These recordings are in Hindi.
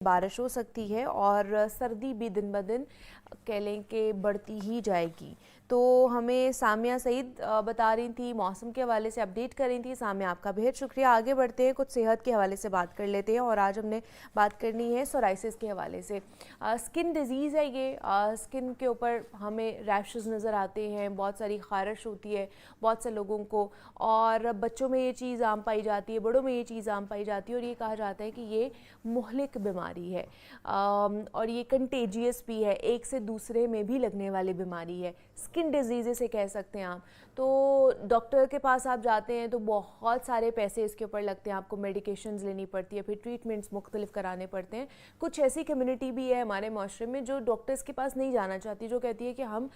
बारिश हो सकती है और सर्दी भी दिन ब दिन कह लें कि बढ़ती ही जाएगी। तो हमें सामिया सईद बता रही थी, मौसम के हवाले से अपडेट कर रही थी। सामिया, आपका बेहद शुक्रिया। आगे बढ़ते हैं, कुछ सेहत के हवाले से बात कर लेते हैं और आज हमने बात करनी है सोराइसिस के हवाले से। स्किन डिज़ीज़ है ये। स्किन के ऊपर हमें रैशेज़ नज़र आते हैं, बहुत सारी खारिश होती है बहुत से लोगों को, और बच्चों में ये चीज़ आम पाई जाती है, बड़ों में ये चीज़ आम पाई जाती है, और ये कहा जाता है कि ये मुहलिक बीमारी है और ये कंटेजियस भी है, एक से दूसरे में भी लगने वाली बीमारी है। स्किन डिजीज़ से कह सकते हैं आप। तो डॉक्टर के पास आप जाते हैं तो बहुत सारे पैसे इसके ऊपर लगते हैं, आपको मेडिकेशंस लेनी पड़ती है, फिर ट्रीटमेंट्स मुख्तलिफ कराने पड़ते हैं। कुछ ऐसी कम्युनिटी भी है हमारे माशरे में जो डॉक्टर्स के पास नहीं जाना चाहती, जो कहती है कि हम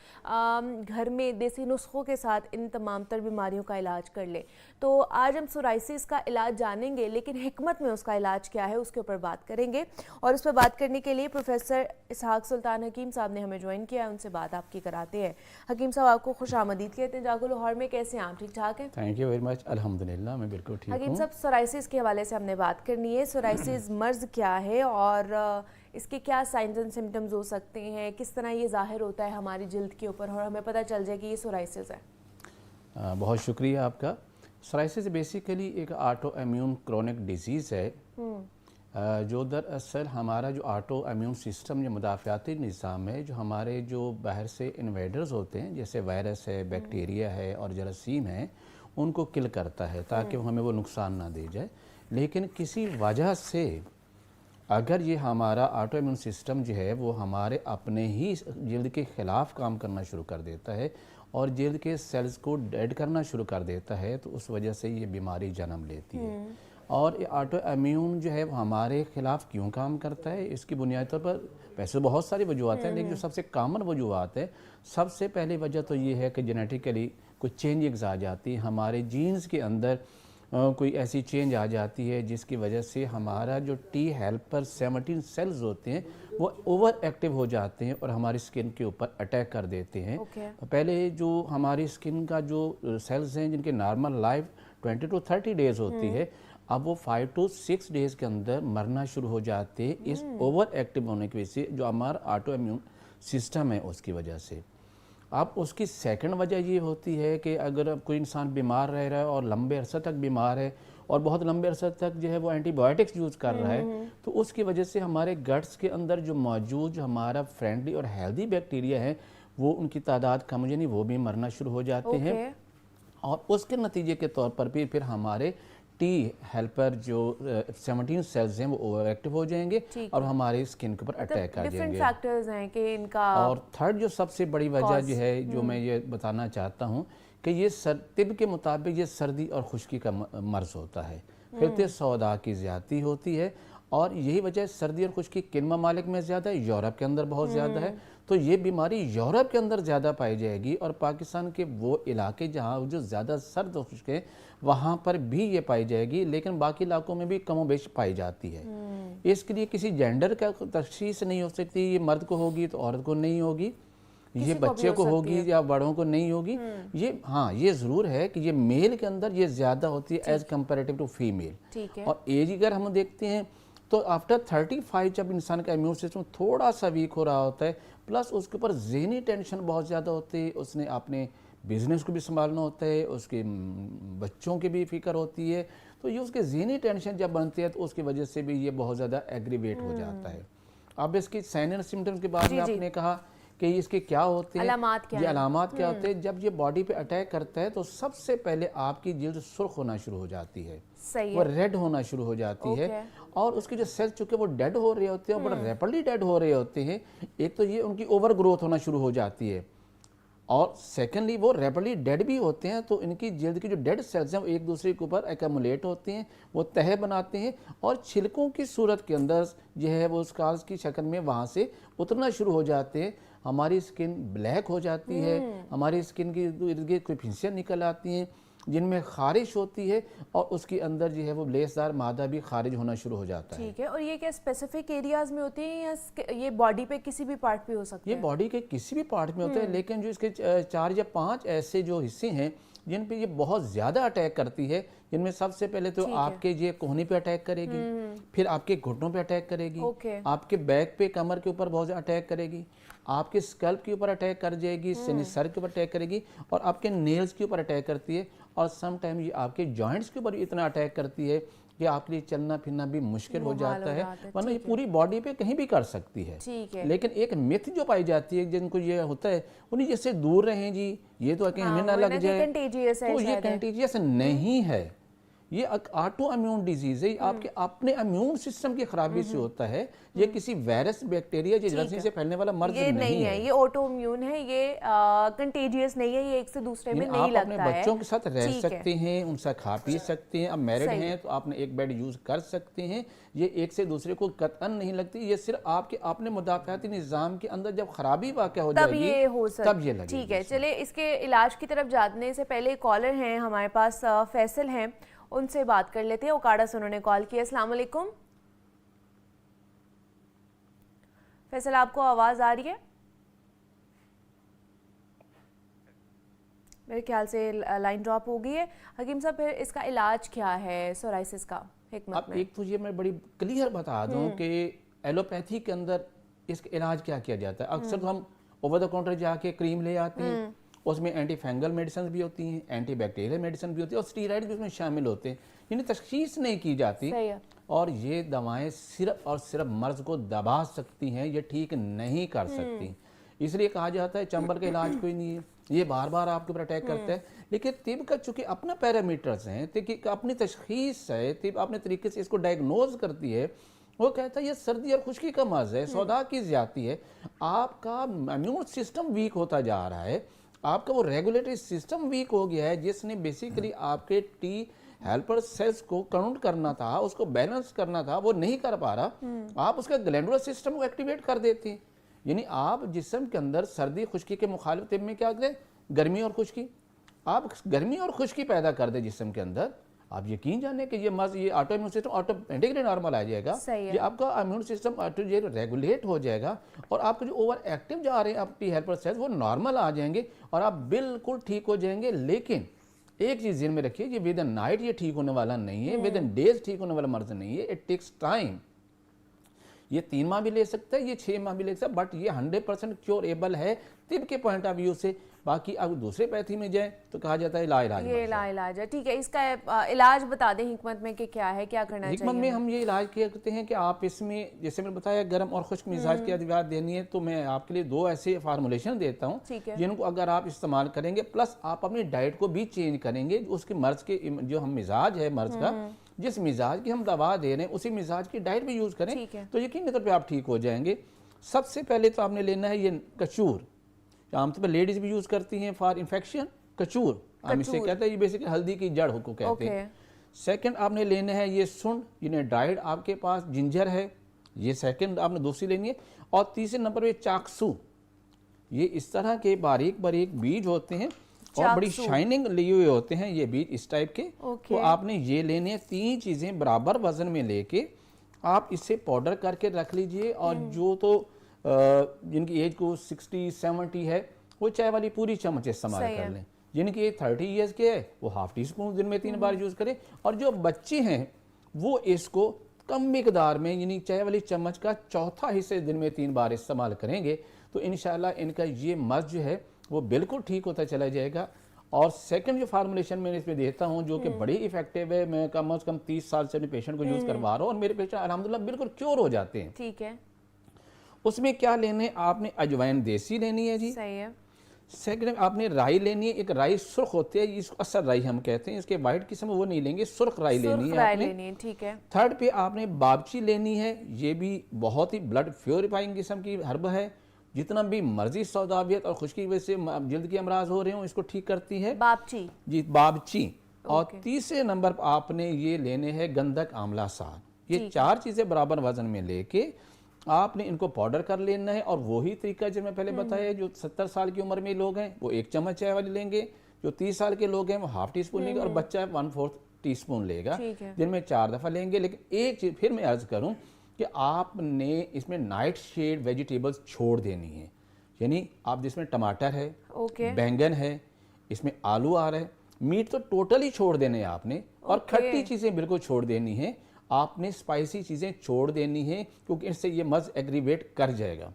घर में देसी नुस्खों के साथ इन तमाम तर बीमारियों का इलाज कर ले। तो आज हम सोराइसिस का इलाज जानेंगे, लेकिन हिकमत में उसका इलाज क्या है उसके ऊपर बात करेंगे। और उस पर बात करने के लिए प्रोफेसर इसहाक सुल्तान हकीम साहब ने हमें ज्वाइन किया है, उनसे बात आपकी कराते हैं। हकीम साहब, आपको खुश आमदीद कहते हैं जागो लाहौर में। कैसे हैं आप? ठीक ठाक हैं? थैंक यू वेरी मच, अल्हम्दुलिल्लाह मैं बिल्कुल ठीक हूँ। हकीम साहब, सोराइसिस के हवाले से हमने बात करनी है। सोराइसिस मर्ज़ क्या है और इसके क्या साइंस एंड सिम्टम्स हो सकते हैं, किस तरह ये ज़ाहिर होता है हमारी जिल्द के ऊपर और हमें पता चल जाए कि ये सोराइसिस है? बहुत शुक्रिया आपका। सोराइसिस बेसिकली एक ऑटो इम्यून क्रोनिक डिजीज़ है जो दरअसल हमारा जो ऑटो इम्यून सिस्टम, जो मुदाफ़ाती निज़ाम है, जो हमारे जो बाहर से इन्वेडर्स होते हैं जैसे वायरस है, बैक्टीरिया है और जरासीम है, उनको किल करता है ताकि हमें वो नुकसान ना दे जाए। लेकिन किसी वजह से अगर ये हमारा ऑटो इम्यून सिस्टम जो है वो हमारे अपने ही जल्द के ख़िलाफ़ काम करना शुरू कर देता है और जल्द के सेल्स को डेड करना शुरू कर देता है, तो उस वजह से ये बीमारी जन्म लेती है। और ये ऑटो इम्यून जो है वो हमारे ख़िलाफ़ क्यों काम करता है, इसकी बुनियादी तौर पर वैसे बहुत सारी वजूहत हैं, लेकिन जो सबसे कॉमन वजूहत है, सबसे पहली वजह तो ये है कि जेनेटिकली कुछ चेंजेस आ जाती हैं हमारे जीन्स के अंदर। कोई ऐसी चेंज आ जाती है जिसकी वजह से हमारा जो टी हेल्पर 17 सेल्स होते हैं वो ओवर एक्टिव हो जाते हैं और हमारी स्किन के ऊपर अटैक कर देते हैं। पहले जो हमारी स्किन का जो सेल्स हैं जिनकी नॉर्मल लाइफ 20 to 30 डेज़ होती है, अब वो 5 to 6 डेज़ के अंदर मरना शुरू हो जाते हैं इस ओवर एक्टिव होने की वजह से, जो हमारा ऑटो इम्यून सिस्टम है उसकी वजह से। अब उसकी सेकंड वजह ये होती है कि अगर कोई इंसान बीमार रह रहा है और लंबे अरसे तक बीमार है और बहुत लंबे अरसे तक जो है वो एंटीबायोटिक्स यूज़ कर रहा है, तो उसकी वजह से हमारे गट्स के अंदर जो मौजूद जो हमारा फ्रेंडली और हेल्दी बैक्टीरिया है वो उनकी तादाद कम, यानी वो भी मरना शुरू हो जाते हैं। और उसके नतीजे के तौर पर भी फिर हमारे टी हेल्पर जो 17 सेल्स हैं वो ओवर एक्टिव हो जाएंगे और हमारी स्किन के ऊपर अटैक आ जाएंगे। फैक्टर्स हैं कि इनका। और थर्ड जो सबसे बड़ी वजह जो है जो मैं ये बताना चाहता हूँ कि ये तिब के मुताबिक ये सर्दी और खुश्की का मर्ज़ होता है, फिर सौदा की ज़्यादती होती है। और यही वजह सर्दी और खुश्की किन ममालिक में ज़्यादा है, यूरोप के अंदर बहुत ज़्यादा है, तो ये बीमारी यूरोप के अंदर ज़्यादा पाई जाएगी और पाकिस्तान के वो इलाके जहाँ जो ज़्यादा सर्द और खुश्क है वहाँ पर भी ये पाई जाएगी, लेकिन बाकी इलाकों में भी कमो बेश पाई जाती है। इसके लिए किसी जेंडर का तशख़ीस नहीं हो सकती, ये मर्द को होगी तो औरत को नहीं होगी, ये बच्चे को होगी या बड़ों को नहीं होगी। ये हाँ, ये ज़रूर है कि ये मेल के अंदर ये ज़्यादा होती है एज़ कम्पेरेटिव टू फीमेल। और एज अगर हम देखते हैं तो आफ्टर 35 जब इंसान का इम्यून सिस्टम थोड़ा सा वीक हो रहा होता है, प्लस उसके ऊपर ज़हनी टेंशन बहुत ज़्यादा होती है, उसने अपने बिज़नेस को भी संभालना होता है, उसके बच्चों की भी फिक्र होती है, तो ये उसके ज़हनी टेंशन जब बनती है तो उसकी वजह से भी ये बहुत ज़्यादा एग्रीवेट हो जाता है। अब इसकी साइन एंड सिम्टम्स के बारे में आपने कहा कि इसके क्या होते हैं, ये अलामात क्या होते हैं। जब ये बॉडी पे अटैक करता है तो सबसे पहले आपकी जिल्द सुर्ख होना शुरू हो जाती है, वो रेड होना शुरू हो जाती है और उसके जो सेल्स चूँकि वो डेड हो रहे होते हैं, बड़ा रैपिडली डेड हो रहे होते हैं। एक तो ये उनकी ओवर ग्रोथ होना शुरू हो जाती है और सेकेंडली वो रैपिडली डेड भी होते हैं, तो इनकी जल्द की जो डेड सेल्स हैं वो एक दूसरे के ऊपर एकमुलेट होते हैं, वो तह बनाते हैं और छिलकों की सूरत के अंदर जो है वो स्कार्स की शक्ल में वहाँ से उतरना शुरू हो जाते हैं। हमारी स्किन ब्लैक हो जाती है, हमारी स्किन की इर्द गिर्द कोई फिंसियाँ निकल आती हैं जिनमें खारिश होती है और उसके अंदर जो है वो लेसदार मादा भी खारिज होना शुरू हो जाता है। ठीक है, और ये क्या स्पेसिफिक एरियाज में होती है या ये बॉडी पे किसी भी पार्ट पे हो सकता है? ये बॉडी के किसी भी पार्ट में होता है, लेकिन जो इसके 4 या 5 ऐसे जो हिस्से हैं जिन पे ये बहुत ज़्यादा अटैक करती है, जिनमें सबसे पहले तो आपके ये कोहनी पे अटैक करेगी, फिर आपके घुटनों पे अटैक करेगी, आपके बैक पे, कमर के ऊपर बहुत ज़्यादा अटैक करेगी, आपके स्कल्प के ऊपर अटैक कर जाएगी, सर के ऊपर अटैक करेगी, और आपके नेल्स के ऊपर अटैक करती है, और सम टाइम ये आपके जॉइंट्स के ऊपर इतना अटैक करती है कि आपके लिए चलना फिरना भी मुश्किल हो जाता है, वरना ये पूरी बॉडी पे कहीं भी कर सकती है। लेकिन एक मिथ जो पाई जाती है, जिनको ये होता है उन्हें जैसे दूर रहें जी, ये तो कहीं हमें ना लग जाए, तो ये कंटेजियस नहीं है, ये ऑटो इम्यून डिजीज है, आपके अपने इम्यून सिस्टम की खराबी से होता है, ये किसी वायरस बैक्टीरिया या जरासीम से फैलने वाला मर्ज नहीं है, ये ऑटो इम्यून है, ये कंटेजियस नहीं है, ये एक से दूसरे में नहीं लगता है। आप अपने बच्चों के साथ रह सकते हैं, उनसे खा पी सकते हैं, अब मैरिड हैं तो आपने एक बेड यूज कर सकते हैं, ये एक से दूसरे को कतअन नहीं लगती, ये सिर्फ आपके अपने मुदाफ़ाती निज़ाम के अंदर जब खराबी वाक़ हो जाएगी तब ये लगेगी। ठीक है, चलिए इसके इलाज की तरफ जाने से पहले कॉलर हैं हमारे पास, फैसल हैं, उनसे बात कर लेते हैं। ओकाड़ा से उन्होंने कॉल किया। अस्सलाम वालेकुम फैसल, आपको आवाज़ आ रही है? मेरे ख्याल से लाइन ड्रॉप हो गई है। हकीम साहब, फिर इसका इलाज क्या है सोराइसिस का हिकमत में? एक तो ये मैं बड़ी क्लियर बता दूं कि एलोपैथी के अंदर इसका इलाज क्या किया जाता है। अक्सर तो हम ओवर द काउंटर जाके क्रीम ले आते हैं, उसमें एंटी फंगल मेडिसिन भी होती हैं, एंटी बैक्टीरियल मेडिसिन भी होती है, और स्टीरॉइड भी उसमें शामिल होते हैं, जिन्हें तशखीस नहीं की जाती, और ये दवाएं सिर्फ और सिर्फ मर्ज को दबा सकती हैं, ये ठीक नहीं कर सकती। इसलिए कहा जाता है चंबल का इलाज कोई नहीं है, ये बार बार आपके ऊपर अटैक करता है। लेकिन तिब का चूंकि अपना पैरामीटर्स हैं, अपनी तशखीस है, तिब अपने तरीके से इसको डायग्नोज करती है। वो कहता है ये सर्दी और खुश्की का मर्ज है, सौदा की ज्यादती है, आपका इम्यून सिस्टम वीक होता जा रहा है, आपका वो रेगुलेटरी सिस्टम वीक हो गया है, जिसने बेसिकली आपके टी हेल्पर सेल्स को काउंट करना था, उसको बैलेंस करना था, वो नहीं कर पा रहा। आप उसका ग्लैंडुलर सिस्टम को एक्टिवेट कर देते हैं, यानी आप जिस्म के अंदर सर्दी खुश्की के मुखालिफ तिब में क्या करें, गर्मी और खुश्की, आप गर्मी और खुश्की पैदा कर दे जिस्म के अंदर, आप यकीन जाने कि ये मर्ज, ये auto immune system automatically normal आ जाएगा, ये आपका इम्यून सिस्टम रेगुलेट हो जाएगा, और आपके जो ओवर एक्टिव जा रहे हैं आप टी हेल्पर सेल्स वो नॉर्मल आ जाएंगे, और आप बिल्कुल ठीक हो जाएंगे। लेकिन एक चीज़ ध्यान में रखिए, ये विद इन नाइट ये ठीक होने वाला नहीं है, विद इन डेज ठीक होने वाला मर्ज नहीं है, इट टेक्स टाइम। ये 3 माह भी ले सकता है, ये 6 माह भी ले सकता है, बट ये 100% क्योरेबल है तिब के पॉइंट ऑफ व्यू से। बाकी अब दूसरे पैथी में जाए तो कहा जाता है इलाज, ये इलाज है। ठीक है, इसका इलाज बता दें हिकमत में कि क्या है, क्या करना चाहिए? हिकमत में हम ये इलाज किया करते हैं कि आप इसमें, जैसे मैंने बताया गर्म और खुश्क मिजाज की अद्वियात देनी है, तो मैं आपके लिए 2 ऐसे फार्मूलेशन देता हूँ जिनको अगर आप इस्तेमाल करेंगे, प्लस आप अपनी डाइट को भी चेंज करेंगे, उसके मर्ज के जो हम मिजाज है मर्ज का, जिस मिजाज की हम दवा दे रहे हैं उसी मिजाज की डाइट भी यूज करें, तो यकीनी तौर पे आप ठीक हो जाएंगे। सबसे पहले तो आपने लेना है ये कचूर, आमतौर पर लेडीज भी यूज करती हैं फॉर इन्फेक्शन, कचूर हम इसे कहते हैं, ये बेसिकली हल्दी की जड़ को कहते हैं। सेकंड आपने लेना है ये सुंड, जिन्हें ड्राइड आपके पास जिंजर है, ये सेकंड आपने दूसरी लेनी है। और तीसरे नंबर पे चाकसू, ये इस तरह के बारीक बारीक बीज होते हैं और बड़ी शाइनिंग लिए हुए होते हैं ये बीज इस टाइप के, तो आपने ये लेने हैं। 3 चीजें बराबर वजन में लेके आप इससे पाउडर करके रख लीजिए, और जो तो जिनकी एज को 60-70 है वो चाय वाली पूरी चम्मच इस्तेमाल कर लें, जिनकी एज 30 ईयर्स के है वो हाफ टी स्पून दिन में 3 बार यूज करें, और जो बच्चे हैं वो इसको कम मिकदार में, यानी चाय वाली चम्मच का 1/4 हिस्से दिन में 3 बार इस्तेमाल करेंगे, तो इंशाल्लाह इनका ये मर्ज जो है वो बिल्कुल ठीक होता चला जाएगा। और सेकंड जो फार्मूलेशन मैंने इसमें देता हूँ जो कि बड़ी इफेक्टिव है, मैं कम से कम 30 साल से अपने पेशेंट को यूज करवा रहा हूँ, और मेरे पेशेंट अल्हम्दुलिल्लाह बिल्कुल क्योर हो जाते हैं। ठीक है, उसमें क्या लेने, आपने अजवाइन देसी लेनी है जी, सही है। सेकंड आपने राई लेनी है, एक राई सुर्ख होती है, इसको असर राई हम कहते हैं, इसके वाइट किस्म वो नहीं लेंगे, सुर्ख राई लेनी है आपने। ठीक है। थर्ड पे आपने बाबची लेनी है, ये भी बहुत ही ब्लड प्योरीफाइंग किस्म की हर्ब है, जितना भी मर्जी सौदावियत और खुश्की की वजह से जल्द के अमराज हो रहे हो इसको ठीक करती है, बाबची जी बाबची। और तीसरे नंबर पर आपने ये लेने हैं गंधक आंवला साग, ये 4 चीजें बराबर वजन में लेके आपने इनको पाउडर कर लेना है। और वही तरीका जो मैं पहले बताया, जो 70 साल की उम्र में लोग हैं वो 1 चम्मच चाय वाली लेंगे, जो 30 साल के लोग हैं वो हाफ टी स्पून लेंगे, और बच्चा 1/4 टी स्पून लेगा, दिन में 4 दफा लेंगे। लेकिन एक चीज फिर मैं अर्ज करूं कि आपने इसमें नाइट शेड वेजिटेबल्स छोड़ देनी है, यानी आप जिसमें टमाटर है, बैंगन है, इसमें आलू आ रहा है, मीट तो टोटली छोड़ देने हैं आपने, और खट्टी चीज़ें बिल्कुल छोड़ देनी है आपने, स्पाइसी चीज़ें छोड़ देनी है, क्योंकि इससे ये मर्ज एग्रीवेट कर जाएगा।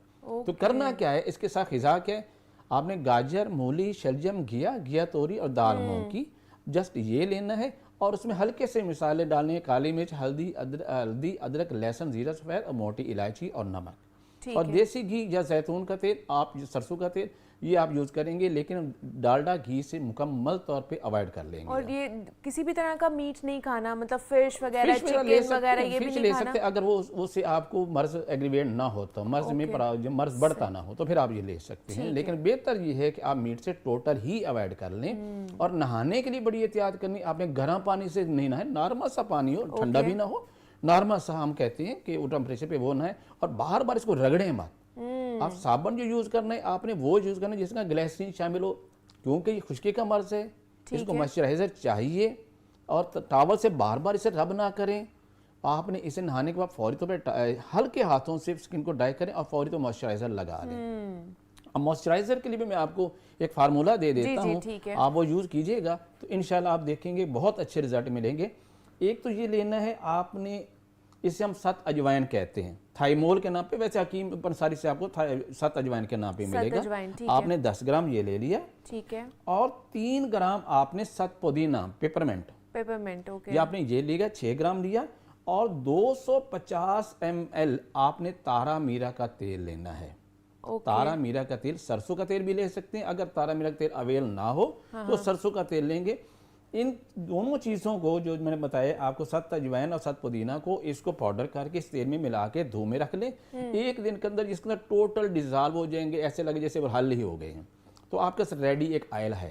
तो करना क्या है, इसके साथ ख़िज़ा क्या है, आपने गाजर, मूली, शलजम, घिया तोरी और दाल मूंग की, जस्ट ये लेना है, और उसमें हल्के से मसाले डालने हैं, काली मिर्च, हल्दी, अदरक, लहसुन, जीरा सफ़ेद और मोटी इलायची और नमक, और देसी घी या जैतून का तेल, आप सरसों का तेल, ये आप यूज़ करेंगे, लेकिन डालडा घी से मुकम्मल तौर पे अवॉइड कर लेंगे। और ये किसी भी तरह का मीट नहीं खाना, मतलब फिश वगैरह, चिकन वगैरह ये भी नहीं ले खाना? सकते, अगर वो से आपको मर्ज एग्रीवेट ना हो, तो मर्ज में मर्ज बढ़ता ना हो, तो फिर आप ये ले सकते हैं। लेकिन बेहतर ये है कि आप मीट से टोटल ही अवॉइड कर लें। और नहाने के लिए बड़ी एहतियात करनी, आपने गर्म पानी से नहीं नहाए, नॉर्मल सा पानी हो, ठंडा भी ना हो, नॉर्मल सा हम कहते हैं कि वो टेम्परेचर पे वो नहाए, और बार बार इसको रगड़ें मत। आप साबुन जो यूज़ करना है आपने वो यूज़ करना है जिसका ग्लिसरीन शामिल हो, क्योंकि ये खुश्की का मर्ज है, इसको मॉइस्चराइजर चाहिए, और टॉवल से बार बार इसे रब ना करें। आपने इसे नहाने के बाद फौरी तौर पर हल्के हाथों से स्किन को ड्राई करें और फौरी तो मॉइस्चराइजर लगा लें। अब मॉइस्चराइजर के लिए भी मैं आपको एक फार्मूला दे देता हूँ, आप वो यूज़ कीजिएगा तो इंशाल्लाह आप देखेंगे बहुत अच्छे रिजल्ट मिलेंगे। एक तो ये लेना है आपने, इसे हम 7 अजवाइन कहते हैं, थाइमोल के नाम पे, वैसे हकीम पंसारी से आपको 7 अजवाइन के नाम पे मिलेगा। आपने 10 ग्राम ये ले लिया, ठीक है, और 3 ग्राम आपने 7 पुदीना, पेपरमेंट, ओके, ये आपने ये लिया, 6 ग्राम लिया, और 250 ml आपने तारा मीरा का तेल लेना है। तारा मीरा का तेल, सरसों का तेल भी ले सकते हैं, अगर तारा मीरा का तेल अवेल ना हो तो सरसों का तेल लेंगे। इन दोनों चीज़ों को जो मैंने बताया आपको, 7 अजवाइन और 7 पुदीना को, इसको पाउडर करके इस तेल में मिला के धूप में रख लें। एक दिन के अंदर इसके अंदर टोटल डिजॉल्व हो जाएंगे, ऐसे लगे जैसे वो हल ही हो गए हैं। तो आपके पास रेडी एक ऑयल है,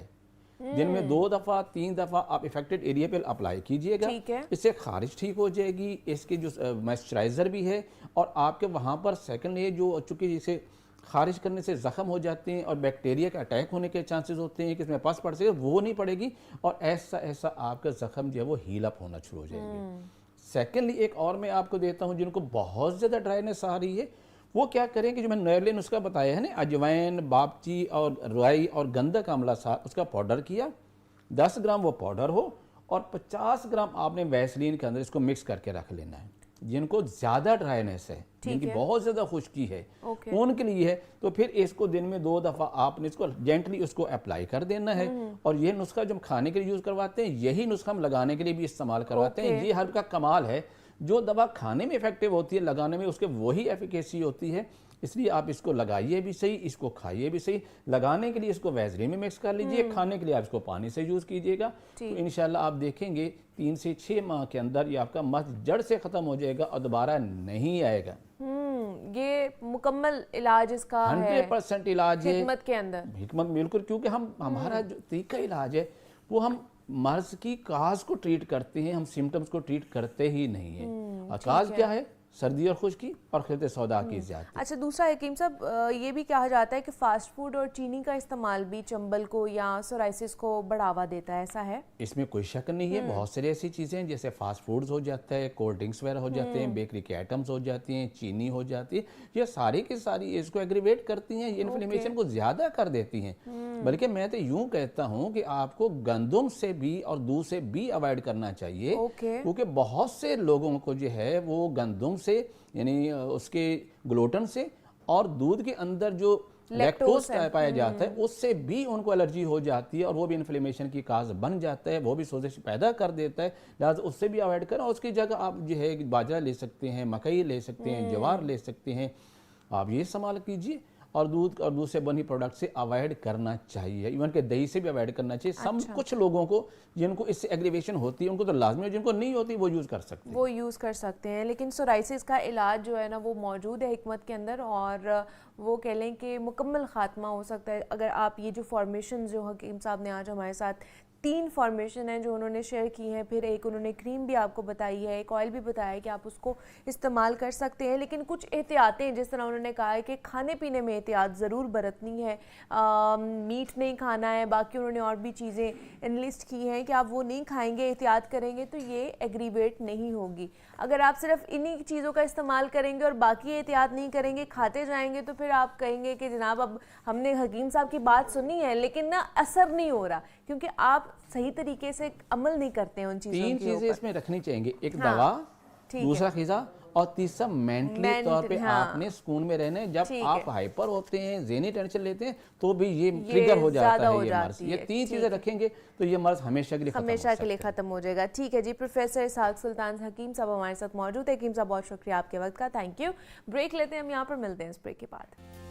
दिन में 2 दफ़ा 3 दफ़ा आप इफेक्टेड एरिया पे अप्लाई कीजिएगा, इससे खारिज ठीक हो जाएगी। इसके जो मॉइस्चराइजर भी है, और आपके वहाँ पर सेकंड ये जो चूँकि जिसे खारिज करने से ज़ख्म हो जाते हैं और बैक्टीरिया के अटैक होने के चांसेस होते हैं कि इसमें पस पड़ सके, वो नहीं पड़ेगी, और ऐसा आपका ज़ख्म जो है वो हील अप होना शुरू हो जाएंगे। सेकेंडली एक और मैं आपको देता हूँ, जिनको बहुत ज़्यादा ड्राइनेस आ रही है, वो क्या करें कि जो मैंने नॉर्मली नुस्खा बताया है ना, अजवाइन, बापची और राई और गंधक आंवला सा, उसका पाउडर किया, 10 ग्राम वो पाउडर हो, और 50 ग्राम आपने वैसलीन के अंदर इसको मिक्स करके रख लेना है। जिनको ज़्यादा ड्राइनेस है, जिनकी बहुत ज़्यादा खुश्की है, उनके लिए है, तो फिर इसको दिन में 2 दफ़ा आपने इसको जेंटली उसको अप्लाई कर देना है। और ये नुस्खा जब खाने के लिए यूज़ करवाते हैं, यही नुस्खा हम लगाने के लिए भी इस्तेमाल करवाते हैं। ये हर्ब का कमाल है, जो दवा खाने में इफेक्टिव होती है, लगाने में उसके वही एफिकेसी होती है। इसलिए आप इसको लगाइए भी सही, इसको खाइए भी सही। लगाने के लिए इसको वैसलीन में मिक्स कर लीजिए, खाने के लिए आप इसको पानी से यूज़ कीजिएगा, तो इंशाल्लाह आप देखेंगे 3 से 6 माह के अंदर ये आपका मर्ज जड़ से ख़त्म हो जाएगा और दोबारा नहीं आएगा। ये मुकम्मल इलाज इसका 100% इलाज है हिकमत के अंदर, हिकमत बिल्कुल, क्योंकि हमारा जो तरीका इलाज है वो हम मर्ज की काज को ट्रीट करते हैं, हम सिम्टम्स को ट्रीट करते ही नहीं है। काज क्या है? सर्दी और खुश्की और खिलते सौदा की ज़्यादती। अच्छा, दूसरा हकीम साहब, ये भी कहा जाता है कि फास्ट फूड और चीनी का इस्तेमाल भी चंबल को या सोराइसिस को बढ़ावा देता है, ऐसा है? इसमें कोई शक नहीं है। बहुत सारी ऐसी चीज़ें हैं, जैसे फास्ट फूड्स हो जाता है, कोल्ड ड्रिंक्स वगैरह हो जाते हैं, बेकरी के आइटम्स हो जाती हैं, चीनी हो जाती है, ये सारी की सारी इसको एग्रीवेट करती हैं, ये इन्फ्लेमेशन को ज़्यादा कर देती हैं। बल्कि मैं तो यूँ कहता हूँ कि आपको गंदम से भी और दूध से भी अवॉइड करना चाहिए, क्योंकि बहुत से लोगों को जो है वो गंदम से, यानी उसके ग्लूटेन से, और दूध के अंदर जो लैक्टोज पाया जाता है उससे भी उनको एलर्जी हो जाती है, और वो भी इन्फ्लेमेशन की काज बन जाता है, वो भी सोजिश पैदा कर देता है। लिहाजा उससे भी अवॉइड करें। और उसकी जगह आप जो है बाजरा ले सकते हैं, मकई ले सकते हैं, ज्वार ले सकते हैं, आप ये इस्तेमाल कीजिए। और दूध से बनी प्रोडक्ट से अवॉइड करना चाहिए, इवन के दही से भी अवॉइड करना चाहिए। अच्छा। कुछ लोगों को जिनको इससे एग्रीवेशन होती है उनको तो लाजमी है, जिनको नहीं होती वो यूज़ कर सकते हैं। लेकिन सोराइसिस का इलाज जो है ना वो मौजूद है हिकमत के अंदर, और वो कह लें कि मुकम्मल ख़ात्मा हो सकता है अगर आप ये जो फॉर्मेशन जो हकीम साहब ने आज हमारे साथ 3 फॉर्मेशन हैं जो उन्होंने शेयर की हैं, फिर एक उन्होंने क्रीम भी आपको बताई है, एक ऑयल भी बताया है कि आप उसको इस्तेमाल कर सकते हैं। लेकिन कुछ एहतियातें, जिस तरह उन्होंने कहा है कि खाने पीने में एहतियात ज़रूर बरतनी है, मीट नहीं खाना है, बाकी उन्होंने और भी चीज़ें इनलिस्ट की हैं कि आप वो नहीं खाएंगे, एहतियात करेंगे तो ये एग्रीवेट नहीं होगी। अगर आप सिर्फ इन्हीं चीज़ों का इस्तेमाल करेंगे और बाकी एहतियात नहीं करेंगे, खाते जाएंगे, तो फिर आप कहेंगे कि जनाब अब हमने हकीम साहब की बात सुनी है लेकिन ना असर नहीं हो रहा, क्योंकि आप सही तरीके से अमल नहीं करते हैं उन चीज़ों तीन के चीजें ऊपर। इसमें रखनी चाहिए, एक हाँ, दवा, ठीक दूसरा खिजा और तीसरा मेंटली तौर पे हाँ। आपने सुकून में रहना है। जब ठीक आप है। हाइपर होते हैं, ज़हनी टेंशन लेते हैं, तो भी ये ट्रिगर हो ज़्यादा जाता हो है ये मर्ज। जाती ये है, तीन ठीक चीजें है। रखेंगे तो ये मर्ज हमेशा के लिए खत्म हो हमेशा के लिए सकता है। ख़त्म हो जाएगा। ठीक है जी, प्रोफेसर इसहाक सुल्तान हकीम साहब हमारे साथ मौजूद है। हकीम साहब बहुत शुक्रिया आपके वक्त का, थैंक यू। ब्रेक लेते हैं हम, यहाँ पर मिलते हैं इस ब्रेक के बाद।